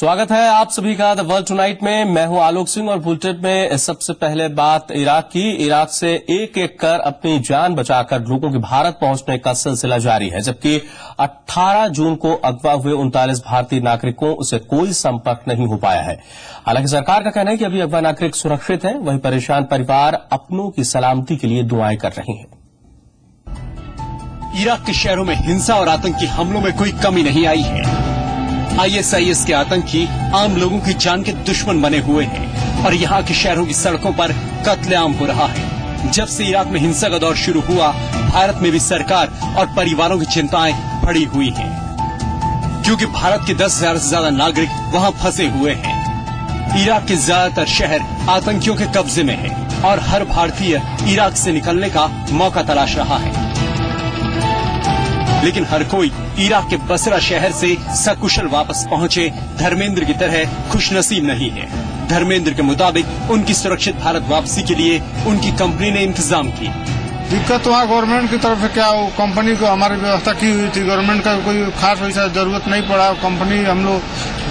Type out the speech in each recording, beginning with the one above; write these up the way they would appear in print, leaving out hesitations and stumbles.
स्वागत है आप सभी का द वर्ल्ड टुनाइट में। मैं हूं आलोक सिंह और बुलेटिन में सबसे पहले बात इराक की। इराक से एक एक कर अपनी जान बचाकर लोगों के भारत पहुंचने का सिलसिला जारी है, जबकि 18 जून को अगवा हुए 39 भारतीय नागरिकों से कोई संपर्क नहीं हो पाया है। हालांकि सरकार का कहना है कि अभी अगवा नागरिक सुरक्षित हैं, वहीं परेशान परिवार अपनों की सलामती के लिए दुआएं कर रहे हैं। इराक के शहरों में हिंसा और आतंकी हमलों में कोई कमी नहीं आई है। ISIS के आतंकी आम लोगों की जान के दुश्मन बने हुए हैं और यहाँ के शहरों की सड़कों पर कत्लेआम हो रहा है। जब से इराक में हिंसा का दौर शुरू हुआ, भारत में भी सरकार और परिवारों की चिंताएं बढ़ी हुई हैं, क्योंकि भारत के 10,000 से ज्यादा नागरिक वहाँ फंसे हुए हैं। इराक के ज्यादातर शहर आतंकियों के कब्जे में है और हर भारतीय इराक से निकलने का मौका तलाश रहा है, लेकिन हर कोई इराक के बसरा शहर से सकुशल वापस पहुंचे धर्मेंद्र की तरह खुशनसीब नहीं है। धर्मेंद्र के मुताबिक उनकी सुरक्षित भारत वापसी के लिए उनकी कंपनी ने इंतजाम की। दिक्कत वहाँ गवर्नमेंट की तरफ से क्या, वो कंपनी को हमारी व्यवस्था की हुई थी, गवर्नमेंट का कोई खास वैसा जरूरत नहीं पड़ा। कंपनी हम लोग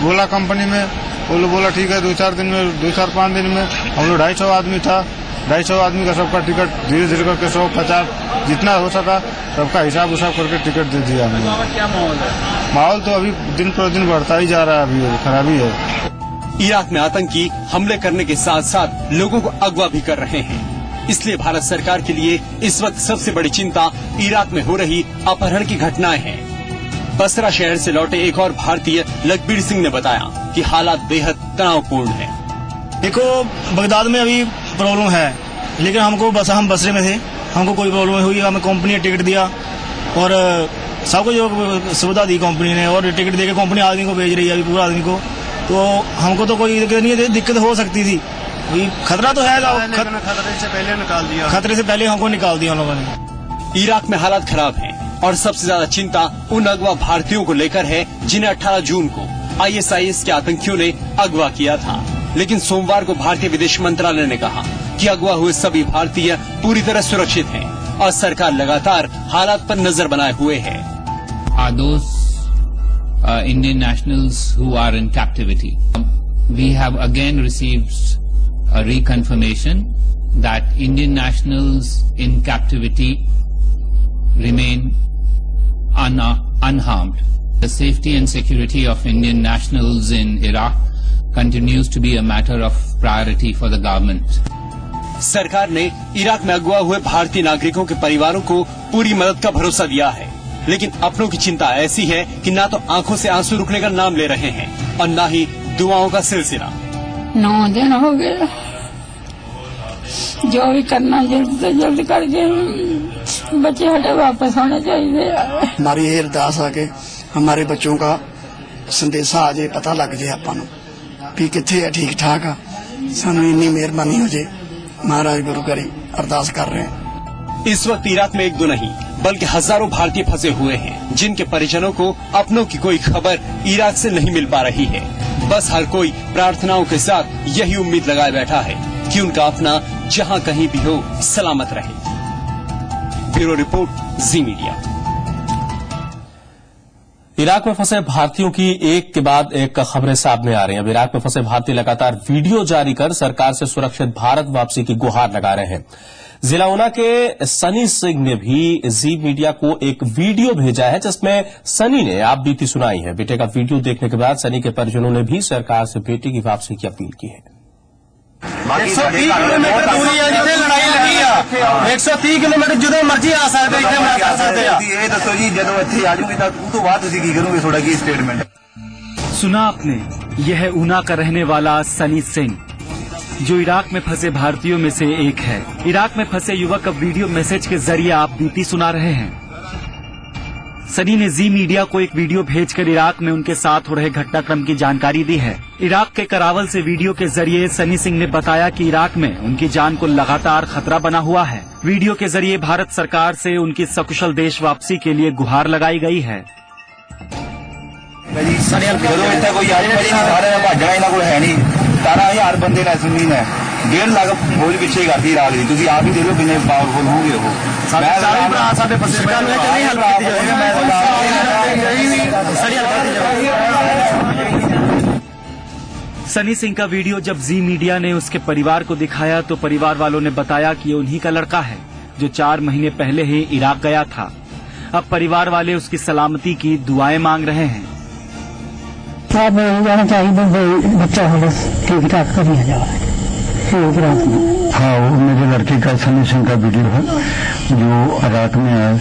बोला, कंपनी में वो लोग बोला ठीक है 2-4 दिन में, 2-4-5 दिन में हम लोग 250 आदमी था, 250 आदमी का सबका टिकट धीरे धीरे करके 150 जितना हो सका सबका हिसाब उसाब करके टिकट दे दिया हमने। क्या माहौल है? माहौल तो अभी दिन पर दिन बढ़ता ही जा रहा है, अभी खराबी है। इराक में आतंकी हमले करने के साथ साथ लोगों को अगवा भी कर रहे हैं। इसलिए भारत सरकार के लिए इस वक्त सबसे बड़ी चिंता इराक में हो रही अपहरण की घटनाएं हैं। बसरा शहर से लौटे एक और भारतीय लखबीर सिंह ने बताया कि हालात बेहद तनावपूर्ण है। देखो, बगदाद में अभी प्रॉब्लम है, लेकिन हम बसरे में थे, हमको कोई प्रॉब्लम नहीं हुई। हमें कंपनी ने टिकट दिया और सबको जो सुविधा दी कंपनी ने, और टिकट देके कंपनी आदमी को भेज रही है अभी पूरा आदमी को। तो हमको तो कोई दिक्कत नहीं है। दिक्कत हो सकती थी, खतरा तो है, खतरे से पहले निकाल दिया, खतरे से पहले हमको निकाल दिया उन लोगों ने। इराक में हालात खराब हैं और सबसे ज्यादा चिंता उन अगवा भारतीयों को लेकर है जिन्हें 18 जून को ISIS के आतंकियों ने अगवा किया था। लेकिन सोमवार को भारतीय विदेश मंत्रालय ने कहा कि अगवा हुए सभी भारतीय पूरी तरह सुरक्षित हैं और सरकार लगातार हालात पर नजर बनाए हुए है। Indian nationals who are in captivity. We have again received a reconfirmation that Indian nationals in captivity remain unharmed. The safety and security of Indian nationals in Iraq continues to be a matter of priority for the government. सरकार ने Iraq में अगवा हुए भारतीय नागरिकों के परिवारों को पूरी मदद का भरोसा दिया है, लेकिन अपनों की चिंता ऐसी है कि ना तो आंखों से आंसू रुकने का नाम ले रहे हैं और ना ही दुआओं का सिलसिला। 9 दिन हो गए, जो भी करना जल्द से जल्द करके बच्चे हटे वापस होने चाहिए। हमारी ये अरदास आके हमारे बच्चों का संदेशा आ जाए, पता लग जाए ਆਪਾਂ ਨੂੰ भी किथे है, ठीक ठाक आ। सानू इन्नी मेहरबानी हो जाए, महाराज गुरु करी अरदास कर रहे हैं। इस वक्त इराक में एक दो नहीं बल्कि हजारों भारतीय फंसे हुए हैं, जिनके परिजनों को अपनों की कोई खबर इराक से नहीं मिल पा रही है। बस हर कोई प्रार्थनाओं के साथ यही उम्मीद लगाए बैठा है कि उनका अपना जहां कहीं भी हो सलामत रहे। ब्यूरो रिपोर्ट, जी मीडिया। इराक में फंसे भारतीयों की एक के बाद एक खबरें सामने आ रही हैं। अब इराक में फंसे भारतीय लगातार वीडियो जारी कर सरकार से सुरक्षित भारत वापसी की गुहार लगा रहे हैं। जिला ऊना के सनी सिंह ने भी जी मीडिया को एक वीडियो भेजा है, जिसमें सनी ने आप बीती सुनाई है। बेटे का वीडियो देखने के बाद सनी के परिजनों ने भी सरकार से बेटे की वापसी की अपील की है। 130 किलोमीटर दूरी है जिथे लड़ाई लगी आ, 130 किलोमीटर जो मर्जी आ सकते ये दसो जी, जो इतने आ जाऊंगी तो बाद की करूंगे, थोड़ा की स्टेटमेंट सुना आपने। यह है ऊना का रहने वाला सनी सिंह, जो इराक में फंसे भारतीयों में से एक है। इराक में फंसे युवक अब वीडियो मैसेज के जरिए आप बीती सुना रहे हैं। सनी ने जी मीडिया को एक वीडियो भेजकर इराक में उनके साथ हो रहे घटनाक्रम की जानकारी दी है। इराक के करावल से वीडियो के जरिए सनी सिंह ने बताया कि इराक में उनकी जान को लगातार खतरा बना हुआ है। वीडियो के जरिए भारत सरकार से उनकी सकुशल देश वापसी के लिए गुहार लगाई गई है। तारा यार बंदे ने सुनी ने 1.5 लाख फौज पीछे करती इराक की, तुम आप ही देखो कितने पावरफुल होंगे वो। सनी सिंह का वीडियो जब जी मीडिया ने उसके परिवार को दिखाया तो परिवार वालों ने बताया कि ये उन्हीं का लड़का है जो 4 महीने पहले ही इराक गया था। अब परिवार वाले उसकी सलामती की दुआएं मांग रहे हैं। बच्चा ठीक ठाक कर लिया जाए। हाँ, वो मेरे लड़के का सनी सिंह का वीडियो है जो इराक में है,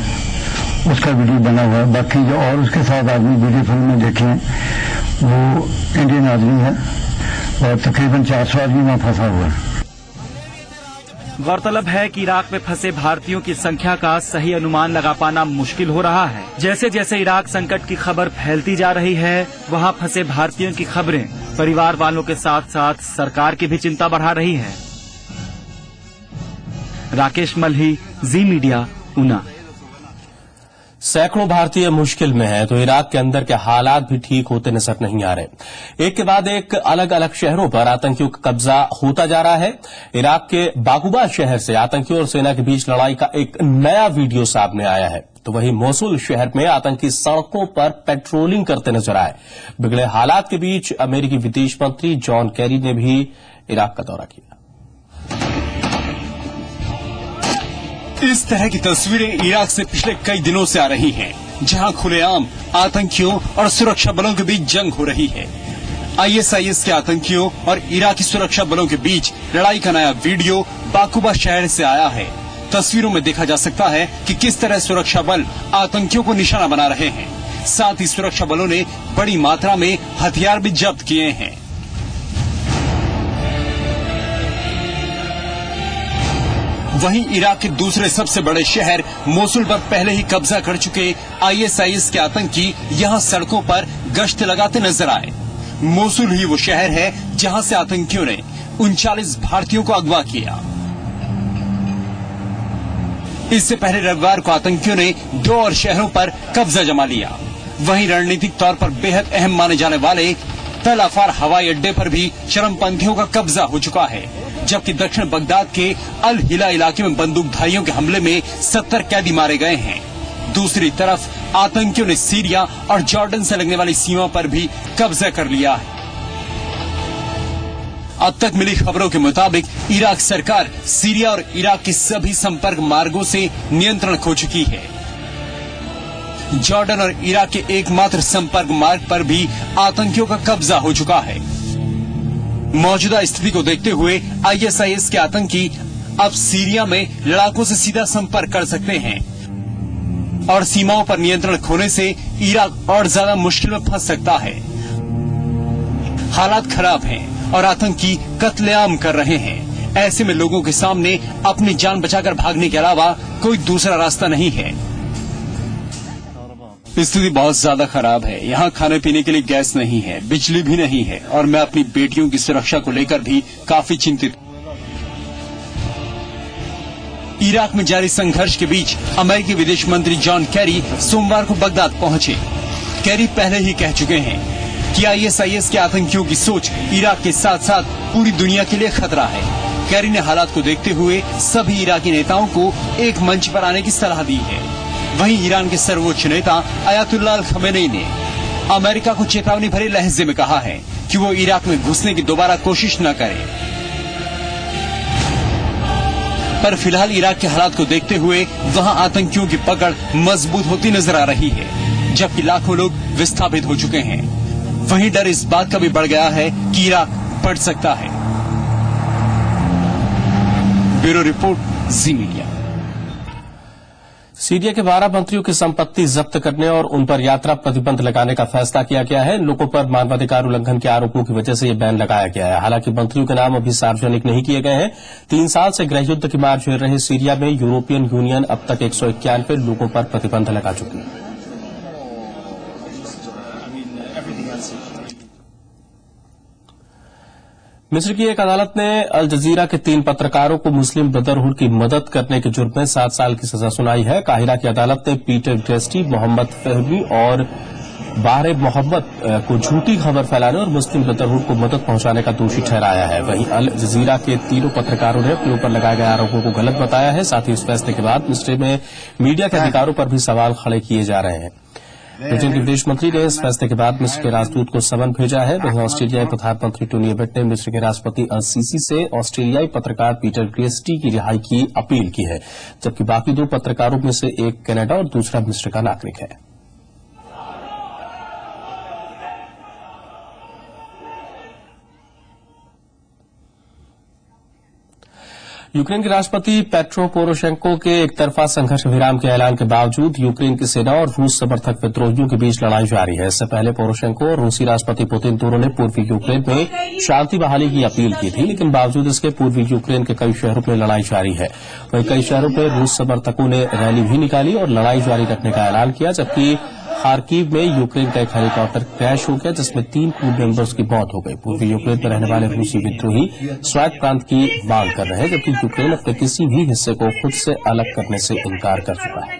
उसका वीडियो बना हुआ है। बाकी जो और उसके साथ आदमी वीडियो फिल्म में देखे हैं वो इंडियन आदमी है और तकरीबन 400 आदमी वहाँ फंसा हुआ है। गौरतलब है कि इराक में फंसे भारतीयों की संख्या का सही अनुमान लगा पाना मुश्किल हो रहा है। जैसे जैसे इराक संकट की खबर फैलती जा रही है, वहाँ फंसे भारतीयों की खबरें परिवार वालों के साथ साथ सरकार की भी चिंता बढ़ा रही है। राकेश मल्ही, जी मीडिया, ऊना। सैकड़ों भारतीय मुश्किल में हैं तो इराक के अंदर के हालात भी ठीक होते नजर नहीं आ रहे। एक के बाद एक अलग अलग शहरों पर आतंकियों का कब्जा होता जा रहा है। इराक के बाकुबा शहर से आतंकियों और सेना के बीच लड़ाई का एक नया वीडियो सामने आया है, तो वहीं मोसुल शहर में आतंकी सड़कों पर पेट्रोलिंग करते नजर आए। बिगड़े हालात के बीच अमेरिकी विदेश मंत्री जॉन कैरी ने भी इराक का दौरा किया। इस तरह की तस्वीरें इराक से पिछले कई दिनों से आ रही हैं, जहां खुलेआम आतंकियों और सुरक्षा बलों के बीच जंग हो रही है। ISIS के आतंकियों और इराकी सुरक्षा बलों के बीच लड़ाई का नया वीडियो बाकुबा शहर से आया है। तस्वीरों में देखा जा सकता है कि किस तरह सुरक्षा बल आतंकियों को निशाना बना रहे हैं। साथ ही सुरक्षा बलों ने बड़ी मात्रा में हथियार भी जब्त किए हैं। वहीं इराक के दूसरे सबसे बड़े शहर मोसुल पर पहले ही कब्जा कर चुके ISIS के आतंकी यहां सड़कों पर गश्त लगाते नजर आए। मोसुल ही वो शहर है जहां से आतंकियों ने 39 भारतीयों को अगवा किया। इससे पहले रविवार को आतंकियों ने 2 और शहरों पर कब्जा जमा लिया। वहीं रणनीतिक तौर पर बेहद अहम माने जाने वाले तल अफार हवाई अड्डे पर भी चरमपंथियों का कब्जा हो चुका है, जबकि दक्षिण बगदाद के अल हिला इलाके में बंदूकधारियों के हमले में 70 कैदी मारे गए हैं। दूसरी तरफ आतंकियों ने सीरिया और जॉर्डन से लगने वाली सीमा पर भी कब्जा कर लिया है। अब तक मिली खबरों के मुताबिक इराक सरकार सीरिया और इराक के सभी संपर्क मार्गों से नियंत्रण खो चुकी है। जॉर्डन और इराक के एकमात्र संपर्क मार्ग पर भी आतंकियों का कब्जा हो चुका है। मौजूदा स्थिति को देखते हुए ISIS के आतंकी अब सीरिया में लड़ाकों से सीधा संपर्क कर सकते हैं और सीमाओं पर नियंत्रण खोने से इराक और ज्यादा मुश्किल में फंस सकता है। हालात खराब हैं और आतंकी कत्लेआम कर रहे हैं। ऐसे में लोगों के सामने अपनी जान बचाकर भागने के अलावा कोई दूसरा रास्ता नहीं है। स्थिति बहुत ज्यादा खराब है। यहाँ खाने पीने के लिए गैस नहीं है, बिजली भी नहीं है और मैं अपनी बेटियों की सुरक्षा को लेकर भी काफी चिंतित हूँ। इराक में जारी संघर्ष के बीच अमेरिकी विदेश मंत्री जॉन कैरी सोमवार को बगदाद पहुंचे। कैरी पहले ही कह चुके हैं कि ISIS के आतंकियों की सोच इराक के साथ साथ पूरी दुनिया के लिए खतरा है। कैरी ने हालात को देखते हुए सभी इराकी नेताओं को एक मंच पर आने की सलाह दी है। वहीं ईरान के सर्वोच्च नेता अयातुल्लाह अल खमेनी ने अमेरिका को चेतावनी भरे लहजे में कहा है कि वो इराक में घुसने की दोबारा कोशिश न करे। पर फिलहाल इराक के हालात को देखते हुए वहां आतंकियों की पकड़ मजबूत होती नजर आ रही है, जबकि लाखों लोग विस्थापित हो चुके हैं। वहीं डर इस बात का भी बढ़ गया है कि इराक पलट सकता है। ब्यूरो रिपोर्ट, जी मीडिया। सीरिया के 12 मंत्रियों की संपत्ति जब्त करने और उन पर यात्रा प्रतिबंध लगाने का फैसला किया गया है। इन लोगों पर मानवाधिकार उल्लंघन के आरोपों की वजह से ये बैन लगाया गया है। हालांकि मंत्रियों के नाम अभी सार्वजनिक नहीं किए गए हैं। 3 साल से गृहयुद्ध की मार झेल रहे सीरिया में यूरोपियन यूनियन अब तक 191 लोगों पर प्रतिबंध लगा चुकी है। मिस्र की एक अदालत ने अल जजीरा के 3 पत्रकारों को मुस्लिम ब्रदरहुड की मदद करने के जुर्म में 7 साल की सजा सुनाई है। काहिरा की अदालत ने पीटर ग्रेस्टी, मोहम्मद फहमी और बाहरे मोहम्मद को झूठी खबर फैलाने और मुस्लिम ब्रदरहुड को मदद पहुंचाने का दोषी ठहराया है। वहीं अल जजीरा के 3 पत्रकारों ने अपने ऊपर लगाए गए आरोपों को गलत बताया है। साथ ही इस फैसले के बाद मिस्र में मीडिया के अधिकारों पर भी सवाल खड़े किए जा रहे हैं। ब्रिटेन के विदेश मंत्री ने इस फैसले के बाद मिस्र के राजदूत को समन भेजा है। वहीं ऑस्ट्रेलियाई प्रधानमंत्री टोनी एबट ने मिस्र के राष्ट्रपति अल-सीसी से ऑस्ट्रेलियाई पत्रकार पीटर ग्रेस्टी की रिहाई की अपील की है, जबकि बाकी 2 पत्रकारों में से एक कनाडा और दूसरा मिस्र का नागरिक है। यूक्रेन के राष्ट्रपति पेट्रो पोरोशेंको के एक तरफा संघर्ष विराम के ऐलान के बावजूद यूक्रेन की सेना और रूस समर्थक विद्रोहियों के बीच लड़ाई जारी है। इससे पहले पोरोशेंको और रूसी राष्ट्रपति पुतिन दोनों ने पूर्वी यूक्रेन में शांति बहाली की अपील की थी, लेकिन बावजूद इसके पूर्वी यूक्रेन के कई शहरों में लड़ाई जारी है। वहीं कई शहरों में रूस समर्थकों ने रैली भी निकाली और लड़ाई जारी रखने का ऐलान किया, जबकि खार्किव में यूक्रेन का एक हेलीकॉप्टर क्रैश हो गया, जिसमें 3 क्रू मेंबर्स की मौत हो गई। पूर्वी यूक्रेन में रहने वाले रूसी विद्रोही स्वायत्त प्रांत की मांग कर रहे हैं, जबकि यूक्रेन अपने किसी भी हिस्से को खुद से अलग करने से इनकार कर चुका है।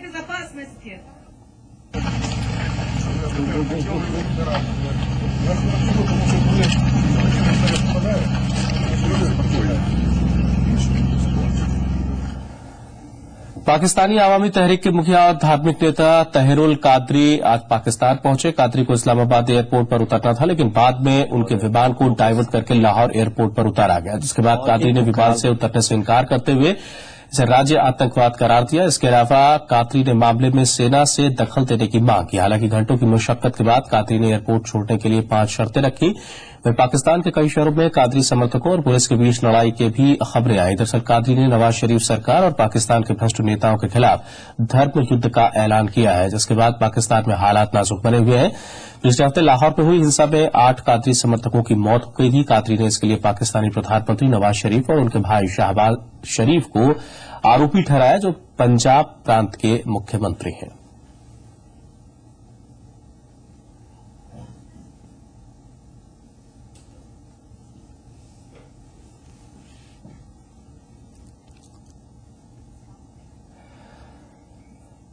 पाकिस्तानी आवामी तहरीक के मुखिया और धार्मिक नेता तहरुल कादरी आज पाकिस्तान पहुंचे। कादरी को इस्लामाबाद एयरपोर्ट पर उतरना था, लेकिन बाद में उनके विमान को डाइवर्ट करके लाहौर एयरपोर्ट पर उतारा गया, जिसके बाद कादरी ने विमान से उतरने से इनकार करते हुए इसे राज्य आतंकवाद करार दिया। इसके अलावा कादरी ने मामले में सेना से दखल देने की मांग की। हालांकि घंटों की मुशक्कत के बाद कादरी ने एयरपोर्ट छोड़ने के लिए 5 शर्तें रखी। वहीं पाकिस्तान के कई शहरों में कादरी समर्थकों और पुलिस के बीच लड़ाई के भी खबरें आई। दरअसल कादरी ने नवाज शरीफ सरकार और पाकिस्तान के भ्रष्ट नेताओं के खिलाफ धर्म युद्ध का ऐलान किया है, जिसके बाद पाकिस्तान में हालात नाजुक बने हुए हैं। पिछले हफ्ते लाहौर में हुई हिंसा में 8 कादरी समर्थकों की मौत हो गई थी। कादरी ने इसके लिए पाकिस्तानी प्रधानमंत्री नवाज शरीफ और उनके भाई शहबाज शरीफ को आरोपी ठहराया, जो पंजाब प्रांत के मुख्यमंत्री हैं।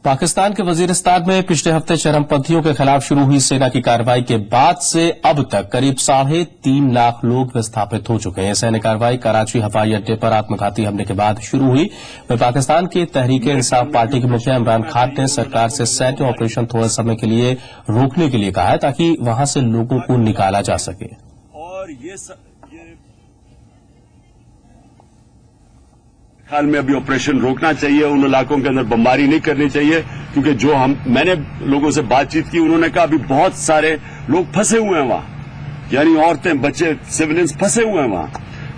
पाकिस्तान के वजीरिस्तान में पिछले हफ्ते चरमपंथियों के खिलाफ शुरू हुई सेना की कार्रवाई के बाद से अब तक करीब 3.5 लाख लोग विस्थापित हो चुके हैं। सैन्य कार्रवाई कराची हवाई अड्डे पर आत्मघाती हमले के बाद शुरू हुई। वहीं पाकिस्तान के तहरीक-ए-इंसाफ पार्टी के मुखिया इमरान खान ने सरकार से सैन्य ऑपरेशन थोड़े समय के लिए रोकने के लिए कहा है, ताकि वहां से लोगों को निकाला जा सके। और ये ख्याल में अभी ऑपरेशन रोकना चाहिए, उन इलाकों के अंदर बमबारी नहीं करनी चाहिए, क्योंकि जो मैंने लोगों से बातचीत की, उन्होंने कहा अभी बहुत सारे लोग फंसे हुए हैं वहां, यानी औरतें, बच्चे, सिविलियंस फंसे हुए हैं वहां,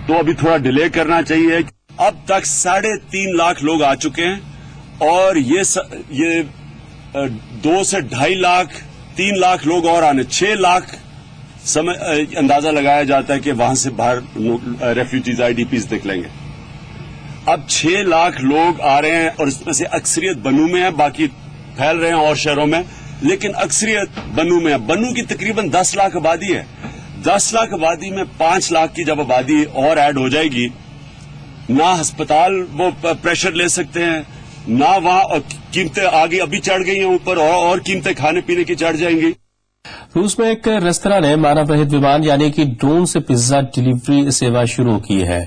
तो अभी थोड़ा डिले करना चाहिए। अब तक 3.5 लाख लोग आ चुके हैं और ये 2 से 2.5 लाख 3 लाख लोग और आने, 6 लाख समय अंदाजा लगाया जाता है कि वहां से बाहर रेफ्यूजीज आईडीपीज निकलेंगे। अब 6 लाख लोग आ रहे हैं और इसमें से अक्सरियत बनू में है, बाकी फैल रहे हैं और शहरों में, लेकिन अक्सरियत बनू में है। बनू की तकरीबन 10 लाख आबादी है। 10 लाख आबादी में 5 लाख की जब आबादी और ऐड हो जाएगी, ना अस्पताल वो प्रेशर ले सकते हैं, ना वहां कीमतें आगे अभी चढ़ गई हैं ऊपर, और कीमतें खाने पीने की चढ़ जाएंगी। रूस में एक रेस्तरां ने मानव रहित विमान यानी कि ड्रोन से पिज्जा डिलीवरी सेवा शुरू की है।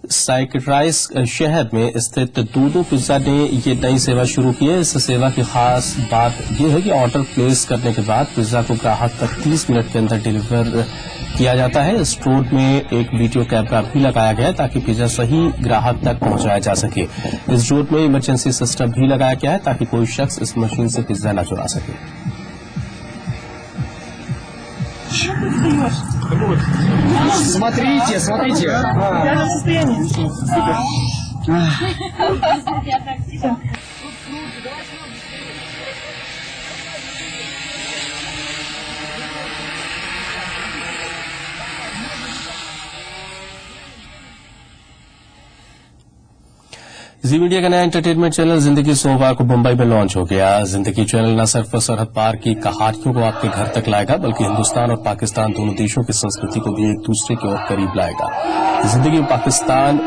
साइकट्राइस शहर में स्थित डोडो पिज्जा ने ये नई सेवा शुरू की है। इस सेवा की खास बात यह है कि ऑर्डर प्लेस करने के बाद पिज्जा को ग्राहक तक 30 मिनट के अंदर डिलीवर किया जाता है। इस स्टोर में एक वीडियो कैमरा भी लगाया गया है ताकि पिज्जा सही ग्राहक तक पहुंचाया जा सके। इस स्टोर में इमरजेंसी सिस्टम भी लगाया गया है ताकि कोई शख्स इस मशीन से पिज्जा न चुरा सके। Смотрите, смотрите. जी मीडिया का नया एंटरटेनमेंट चैनल जिंदगी सोमवार को मुंबई में लॉन्च हो गया। जिंदगी चैनल न सिर्फ सरहद पार की कहानियों को आपके घर तक लाएगा, बल्कि हिंदुस्तान और पाकिस्तान दोनों देशों की संस्कृति को भी एक दूसरे की ओर करीब लाएगा। जिंदगी में पाकिस्तान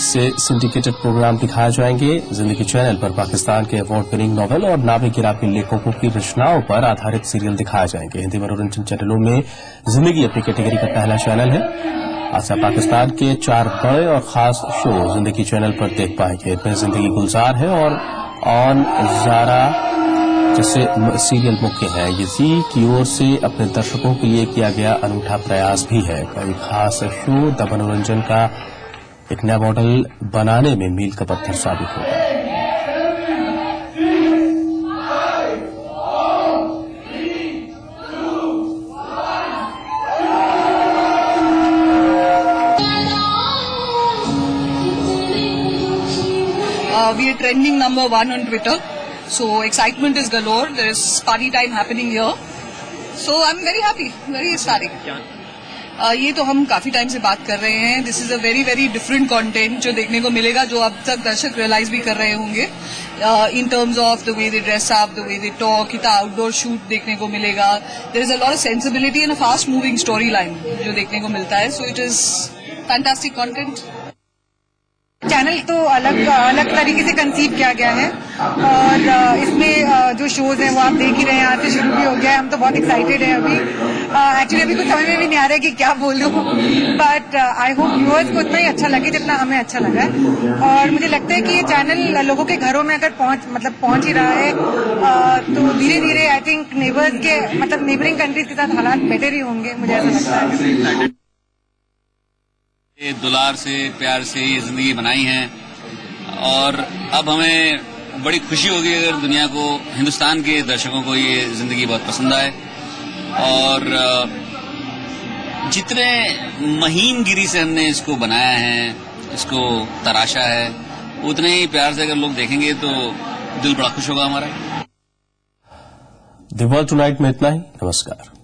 से सिंडिकेटेड प्रोग्राम दिखाए जाएंगे। जिंदगी चैनल पर पाकिस्तान के अवार्ड विनिंग नॉवल और नावे गिरापी लेखकों की रचनाओं पर आधारित सीरियल दिखाए जाएंगे। हिंदी मनोरंजन चैनलों में जिंदगी अपनी कैटेगरी का पहला चैनल है। आज पाकिस्तान के 4 बड़े और खास शो जिंदगी चैनल पर देख पाएंगे। इनमें जिंदगी गुलजार है और ऑन ज़ारा जैसे सीरियल मुख्य है, ये जी की ओर से अपने दर्शकों के लिए किया गया अनूठा प्रयास भी है। कई खास शो द मनोरंजन का एक नया मॉडल बनाने में मील का पत्थर साबित होगा। We are trending number 1 on Twitter, so excitement is galore. There is party time happening here, so I'm very happy, very ecstatic. ये तो हम काफी टाइम से बात कर रहे हैं। This is a very very different content जो देखने को मिलेगा, जो अब तक दर्शक रियलाइज भी कर रहे होंगे in terms of the way they dress up, the way they talk. कितना आउटडोर शूट देखने को मिलेगा। There is a lot of sensibility and a fast moving story line जो देखने को मिलता है। So it is fantastic content. Channel तो अलग तरीके से कंसीव किया गया है और इसमें जो शोज हैं वो आप देख ही रहे हैं। आज से शुरू भी हो गया है। हम तो बहुत एक्साइटेड हैं अभी। एक्चुअली अभी कुछ समझ में भी नहीं आ रहा है कि क्या बोलूं, बट आई होप व्यूअर्स को उतना ही अच्छा लगे जितना हमें अच्छा लगा है। और मुझे लगता है कि ये चैनल लोगों के घरों में अगर पहुंच ही रहा है तो धीरे धीरे आई थिंक नेबर्स के नेबरिंग कंट्रीज के साथ हालात बेटर ही होंगे, मुझे ऐसा लगता है। दुलार से प्यार से ये जिंदगी बनाई है और अब हमें बड़ी खुशी होगी अगर दुनिया को, हिंदुस्तान के दर्शकों को ये जिंदगी बहुत पसंद आए। और जितने महीनगिरी से हमने इसको बनाया है, इसको तराशा है, उतने ही प्यार से अगर लोग देखेंगे तो दिल बड़ा खुश होगा हमारा। द वर्ल्ड टुनाइट में इतना ही। नमस्कार।